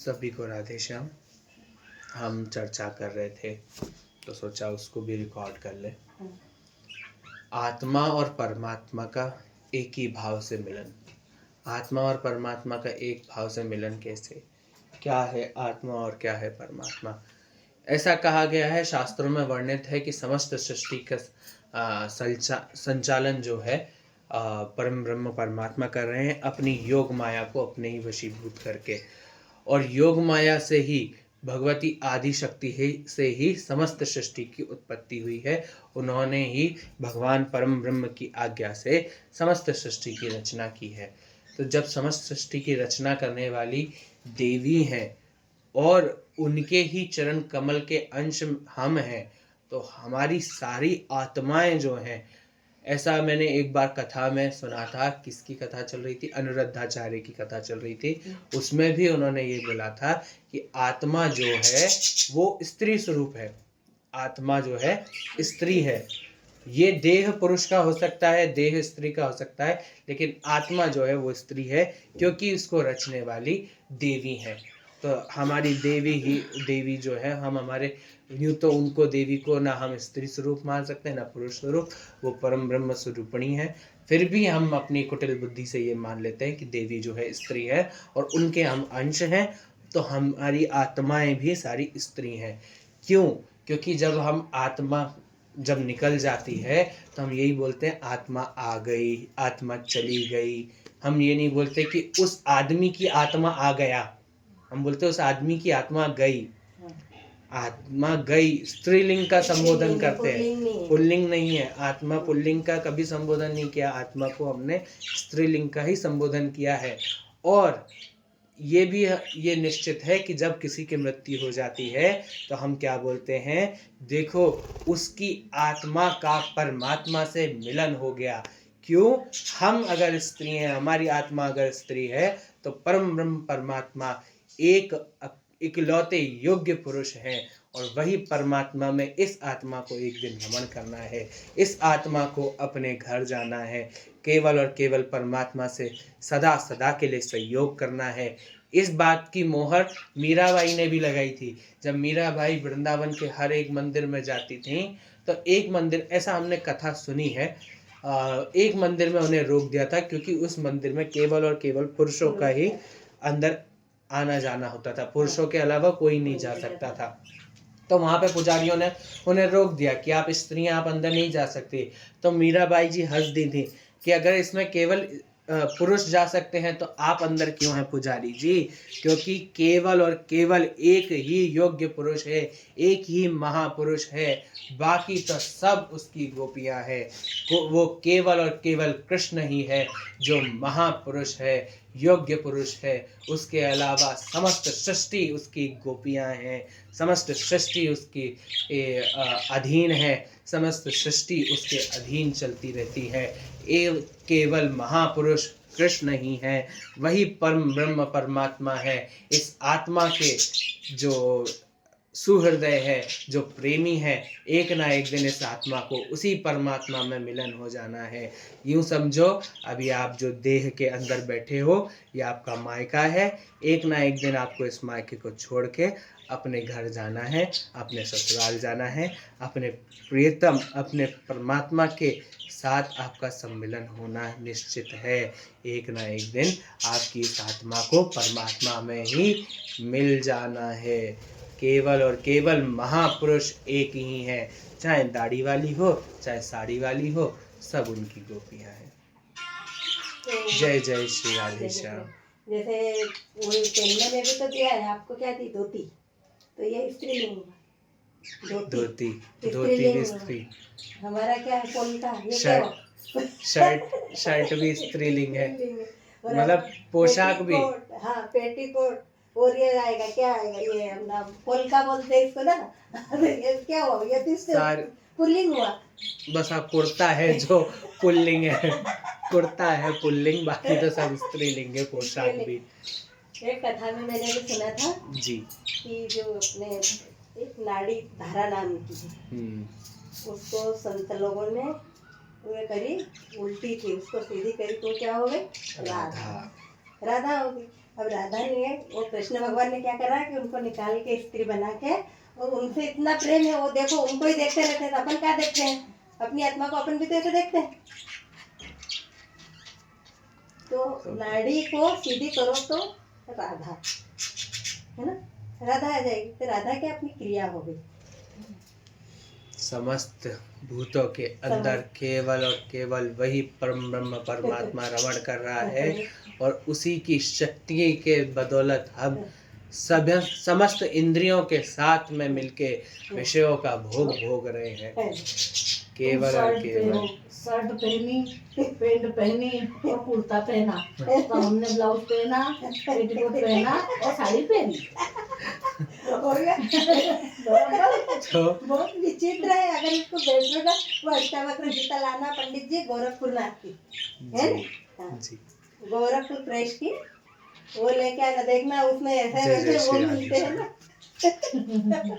सभी को राधे श्याम। हम चर्चा कर रहे थे तो सोचा उसको भी रिकॉर्ड कर ले। आत्मा और परमात्मा का एक ही भाव से मिलन। आत्मा और परमात्मा का एक भाव से मिलन कैसे? क्या है आत्मा और क्या है परमात्मा? ऐसा कहा गया है, शास्त्रों में वर्णित है कि समस्त सृष्टि का संचालन जो है परम ब्रह्म परमात्मा कर रहे हैं अपनी योग माया को अपने ही वशीभूत करके। और योग माया से ही भगवती आदि शक्ति से ही समस्त सृष्टि की उत्पत्ति हुई है। उन्होंने ही भगवान परम ब्रह्म की आज्ञा से समस्त सृष्टि की रचना की है। तो जब समस्त सृष्टि की रचना करने वाली देवी हैं और उनके ही चरण कमल के अंश हम हैं, तो हमारी सारी आत्माएं जो हैं, ऐसा मैंने एक बार कथा में सुना था। किसकी कथा चल रही थी? अनुरुद्धाचार्य की कथा चल रही थी। उसमें भी उन्होंने ये बोला था कि आत्मा जो है वो स्त्री स्वरूप है। आत्मा जो है स्त्री है। ये देह पुरुष का हो सकता है, देह स्त्री का हो सकता है, लेकिन आत्मा जो है वो स्त्री है, क्योंकि इसको रचने वाली देवी है। तो हमारी देवी जो है, हम हमारे यूँ तो उनको देवी को ना हम स्त्री स्वरूप मान सकते हैं ना पुरुष स्वरूप, वो परम ब्रह्म स्वरूपिणी है। फिर भी हम अपनी कुटिल बुद्धि से ये मान लेते हैं कि देवी जो है स्त्री है और उनके हम अंश हैं। तो हमारी आत्माएं भी सारी स्त्री हैं। क्यों? क्योंकि जब हम आत्मा जब निकल जाती है तो हम यही बोलते हैं आत्मा आ गई, आत्मा चली गई। हम ये नहीं बोलते कि उस आदमी की आत्मा आ गया, हम बोलते उस आदमी की आत्मा गई। आत्मा गई स्त्रीलिंग का संबोधन करते हैं, पुल्लिंग नहीं है। आत्मा पुल्लिंग का कभी संबोधन नहीं किया, आत्मा को हमने स्त्रीलिंग का ही संबोधन किया है। और ये भी ये निश्चित है कि जब किसी की मृत्यु हो जाती है तो हम क्या बोलते हैं? देखो, उसकी आत्मा का परमात्मा से मिलन हो गया। क्यों? हम अगर स्त्री हैं, हमारी आत्मा अगर स्त्री है, तो परम ब्रह्म परमात्मा एक इकलौते योग्य पुरुष हैं और वही परमात्मा में इस आत्मा को एक दिन रमण करना है, इस आत्मा को अपने घर जाना है, केवल और केवल परमात्मा से सदा सदा के लिए सहयोग करना है। इस बात की मोहर मीराबाई ने भी लगाई थी। जब मीराबाई वृंदावन के हर एक मंदिर में जाती थी, तो एक मंदिर, ऐसा हमने कथा सुनी है, एक मंदिर में उन्हें रोक दिया था क्योंकि उस मंदिर में केवल और केवल पुरुषों का ही अंदर आना जाना होता था, पुरुषों के अलावा कोई नहीं जा सकता था। तो वहाँ पे पुजारियों ने उन्हें रोक दिया कि आप स्त्रियां आप अंदर नहीं जा सकती। तो मीराबाई जी हंस दी थी कि अगर इसमें केवल पुरुष जा सकते हैं तो आप अंदर क्यों हैं पुजारी जी? क्योंकि केवल और केवल एक ही योग्य पुरुष है, एक ही महापुरुष है, बाकी तो सब उसकी गोपियां हैं। वो केवल और केवल कृष्ण ही है जो महापुरुष है, योग्य पुरुष है। उसके अलावा समस्त सृष्टि उसकी गोपियां हैं, समस्त सृष्टि उसकी अधीन है, समस्त सृष्टि उसके अधीन चलती रहती है। केवल महापुरुष कृष्ण ही है, वही परम ब्रह्म परमात्मा है। इस आत्मा के जो सुहृदय है, जो प्रेमी है, एक ना एक दिन इस आत्मा को उसी परमात्मा में मिलन हो जाना है। यूं समझो, अभी आप जो देह के अंदर बैठे हो, ये आपका मायका है। एक ना एक दिन आपको इस मायके को छोड़ के अपने घर जाना है, अपने ससुराल जाना है, अपने प्रियतम, अपने परमात्मा के साथ आपका सम्मिलन होना निश्चित है। एक ना एक दिन आपकी इस आत्मा को परमात्मा में ही मिल जाना है। केवल और केवल महापुरुष एक ही है, चाहे दाढ़ी वाली हो चाहे साड़ी वाली हो, सब उनकी गोपियां हैं। जय जय श्री राधे श्याम। जैसे वो पहनने में भी तो दिया है, आपको क्या थी? धोती, तो ये स्त्रीलिंग हुआ। धोती भी स्त्री। हमारा क्या है? पोलका, ये क्या? शर्ट भी स्त्रीलिंग है, मतलब पोशाक भी। हाँ, पेटीकोट। और ये आएगा, क्या आएगा? ये अपना पोलका बोलते हैं इसको ना। ये क्या हुआ? ये तो पुल्लिंग हुआ। बस हाँ, कुर्ता है जो पुल्लिंग है, कुर्ता है पुल्लिंग, बाकी तो सब स्त्रीलिंग है, पोशाक भी। एक कथा में मैंने भी सुना था जी कि जो अपने एक नाड़ी धारा नाम की थी, उसको संत लोगों ने वो करी, उल्टी थी, उसको सीधी करी तो क्या हो गई? राधा हो गई। अब राधा ने वो कृष्ण भगवान ने क्या करा कि उनको निकाल के स्त्री बना के और उनसे इतना प्रेम है, वो देखो उनको ही देखते रहते हैं, तो अपन क्या देखते हैं, अपनी आत्मा को अपन भी तो ऐसे देखते हैं। तो नाड़ी को सीधी करो तो राधा है ना, राधा आ जाएगी। तो राधा क्या अपनी क्रिया हो गई। समस्त भूतों के अंदर केवल और केवल वही परम ब्रह्म परमात्मा रमण कर रहा है और उसी की शक्ति के बदौलत हम समस्त इंद्रियों के साथ में मिलके विषयों का भोग भोग रहे हैं, केवल और केवल। शर्ट पहनी, पैंट पहनी और कुर्ता पहना, तो हमने ब्लाउज पहना, पेटीकोट पहना और साड़ी पहनी। हो गया। तो बहुत विचित्र है। अगर इसको बैठो ना, वो अष्टावक्र गीता लाना पंडित जी गोरखपुर नाथ की है ना, जी गोरखपुर प्रेस की, वो लेके आना, देखना उसमें ऐसे जय जय वैसे वो श्री राम। मिलते हैं ना।